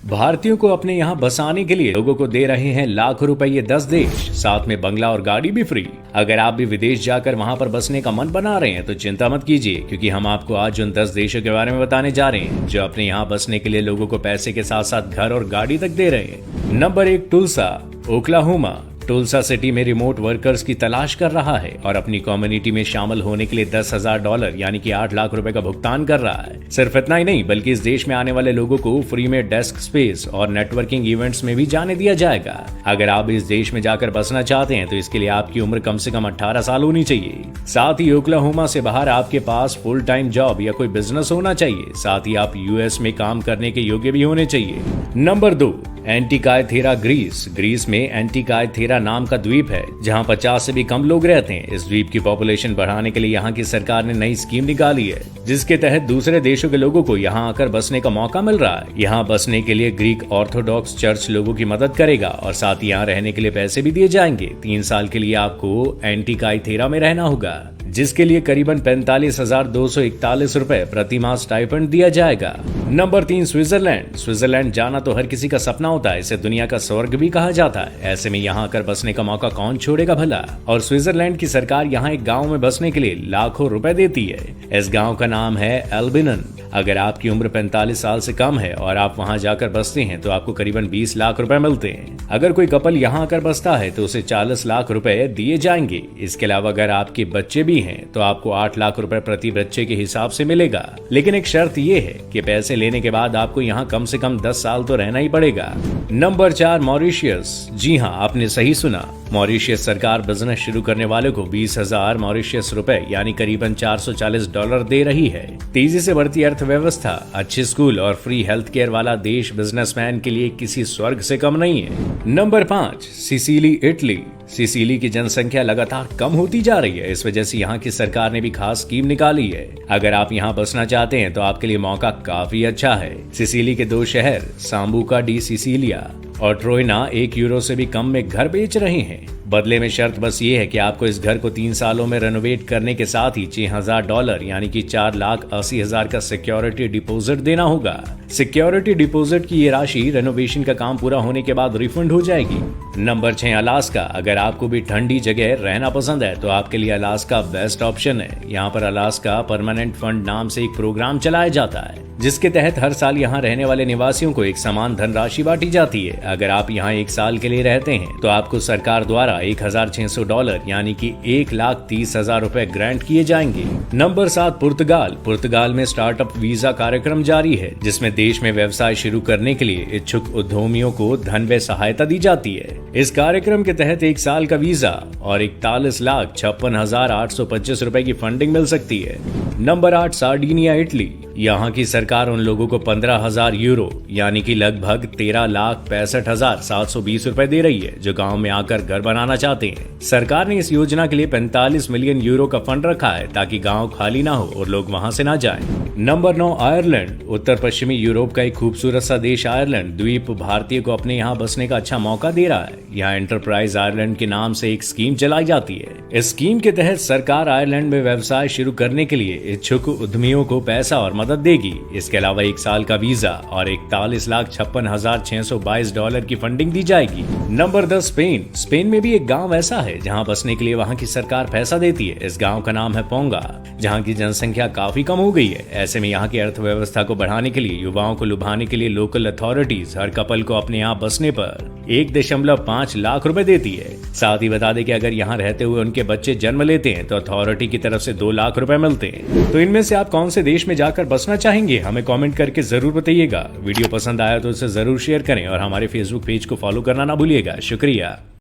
भारतीयों को अपने यहाँ बसाने के लिए लोगों को दे रहे हैं लाखों रुपए ये 10 देश, साथ में बंगला और गाड़ी भी फ्री। अगर आप भी विदेश जाकर वहाँ पर बसने का मन बना रहे हैं तो चिंता मत कीजिए, क्योंकि हम आपको आज उन 10 देशों के बारे में बताने जा रहे हैं जो अपने यहाँ बसने के लिए लोगों को पैसे के साथ साथ घर और गाड़ी तक दे रहे हैं। Number 1, Tulsa, Oklahoma. Tulsa city में रिमोट वर्कर्स की तलाश कर रहा है और अपनी कम्युनिटी में शामिल होने के लिए $10,000 यानी कि 8 लाख रुपए का भुगतान कर रहा है। सिर्फ इतना ही नहीं, बल्कि इस देश में आने वाले लोगों को फ्री में डेस्क स्पेस और नेटवर्किंग इवेंट्स में भी जाने दिया जाएगा। अगर आप इस देश में जाकर बसना चाहते हैं तो इसके लिए आपकी उम्र कम से कम 18 साल होनी चाहिए। साथ ही ओक्लाहोमा से बाहर आपके पास फुल टाइम जॉब या कोई बिजनेस होना चाहिए। साथ ही आप यूएस में काम करने के योग्य भी होने चाहिए। Number 2, एंटिकायथेरा, Greece. ग्रीस में एंटिकायथेरा नाम का द्वीप है जहां 50 से भी कम लोग रहते हैं। इस द्वीप की पॉपुलेशन बढ़ाने के लिए यहां की सरकार ने नई स्कीम निकाली है, जिसके तहत दूसरे देशों के लोगों को यहां आकर बसने का मौका मिल रहा है। यहां बसने के लिए ग्रीक ऑर्थोडॉक्स चर्च लोगों की मदद करेगा और साथ ही यहां रहने के लिए पैसे भी दिए जाएंगे। 3 साल के लिए आपको एंटिकायथेरा में रहना होगा, जिसके लिए करीबन 45,241 रुपए प्रति माह स्टाइपेंड दिया जाएगा। Number 3, Switzerland. स्विट्जरलैंड जाना तो हर किसी का सपना होता है, इसे दुनिया का स्वर्ग भी कहा जाता है। ऐसे में यहाँ आकर बसने का मौका कौन छोड़ेगा भला। और स्विट्जरलैंड की सरकार यहाँ एक गांव में बसने के लिए लाखों रुपए देती है। इस गांव का नाम है एल्बिनन। अगर आपकी उम्र 45 साल से कम है और आप वहां जाकर बसते हैं तो आपको करीबन 20 लाख रुपए मिलते हैं। अगर कोई कपल यहाँ आकर बसता है तो उसे 40 लाख रुपए दिए जाएंगे। इसके अलावा अगर आपके बच्चे भी हैं तो आपको 8 लाख रुपए प्रति बच्चे के हिसाब से मिलेगा। लेकिन एक शर्त ये है कि पैसे लेने के बाद आपको यहाँ कम से कम 10 साल तो रहना ही पड़ेगा। Number 4, Mauritius. जी हाँ, आपने सही सुना। मॉरिशियस सरकार बिजनेस शुरू करने वाले को 20,000 मॉरिशियस रुपए यानी करीबन $440 दे रही है। तेजी से बढ़ती अर्थव्यवस्था, अच्छे स्कूल और फ्री हेल्थ केयर वाला देश बिजनेसमैन के लिए किसी स्वर्ग से कम नहीं है। Number 5, Sicily, Italy. सिसिली की जनसंख्या लगातार कम होती जा रही है। इस वजह से यहाँ की सरकार ने भी खास स्कीम निकाली है। अगर आप यहाँ बसना चाहते हैं तो आपके लिए मौका काफी अच्छा है। सिसिली के 2 शहर सांबुका डी सिसिलिया और ट्रोइना €1 से भी कम में घर बेच रहे हैं। बदले में शर्त बस ये है कि आपको इस घर को 3 सालों में रेनोवेट करने के साथ ही $6,000 यानी कि 4,80,000 का सिक्योरिटी डिपॉजिट देना होगा। सिक्योरिटी डिपॉजिट की ये राशि रेनोवेशन का काम पूरा होने के बाद रिफंड हो जाएगी। Number 6, Alaska. अगर आपको भी ठंडी जगह रहना पसंद है तो आपके लिए अलास्का बेस्ट ऑप्शन है। यहाँ पर अलास्का परमानेंट फंड नाम से एक प्रोग्राम चलाया जाता है, जिसके तहत हर साल यहाँ रहने वाले निवासियों को एक समान धनराशि बांटी जाती है। अगर आप यहाँ 1 साल के लिए रहते हैं तो आपको सरकार द्वारा $1,600 यानी कि 1,30,000 रुपए ग्रांट किए जाएंगे। नंबर 7, पुर्तगाल। पुर्तगाल में स्टार्टअप वीजा कार्यक्रम जारी है, जिसमें देश में व्यवसाय शुरू करने के लिए इच्छुक उद्यमियों को धन व सहायता दी जाती है। इस कार्यक्रम के तहत 1 साल का वीजा और 41,56,825 रुपए की फंडिंग मिल सकती है। Number 8, Sardinia, Italy. यहाँ की सरकार उन लोगों को €15,000 यानी कि लगभग 13,65,720 रुपए दे रही है जो गांव में आकर घर बनाना चाहते हैं। सरकार ने इस योजना के लिए €45 मिलियन का फंड रखा है ताकि गांव खाली ना हो और लोग वहां से ना जाएं। Number 9, Ireland. उत्तर पश्चिमी यूरोप का एक खूबसूरत सा देश आयरलैंड द्वीप भारतीय को अपने यहाँ बसने का अच्छा मौका दे रहा है। यहाँ एंटरप्राइज आयरलैंड के नाम से एक स्कीम चलाई जाती है। इस स्कीम के तहत सरकार आयरलैंड में व्यवसाय शुरू करने के लिए इच्छुक उद्यमियों को पैसा और मदद देगी। इसके अलावा 1 साल का वीजा और $41,56,622 की फंडिंग दी जाएगी। Number 10, Spain. स्पेन में भी एक गांव ऐसा है जहां बसने के लिए वहां की सरकार पैसा देती है। इस गांव का नाम है पोंगा, जहां की जनसंख्या काफी कम हो गई है। ऐसे में यहाँ की अर्थव्यवस्था को बढ़ाने के लिए, युवाओं को लुभाने के लिए लोकल अथॉरिटीज हर कपल को अपने यहाँ बसने पर 1.5 लाख रुपए देती है। साथ ही बता दें कि अगर यहाँ रहते हुए उनके बच्चे जन्म लेते हैं तो अथॉरिटी की तरफ से 2 लाख रुपए मिलते हैं। तो इनमें से आप कौन से देश में जाकर बसना चाहेंगे, हमें कमेंट करके जरूर बताइएगा। वीडियो पसंद आया तो इसे जरूर शेयर करें और हमारे फेसबुक पेज को फॉलो करना ना भूलिएगा। शुक्रिया।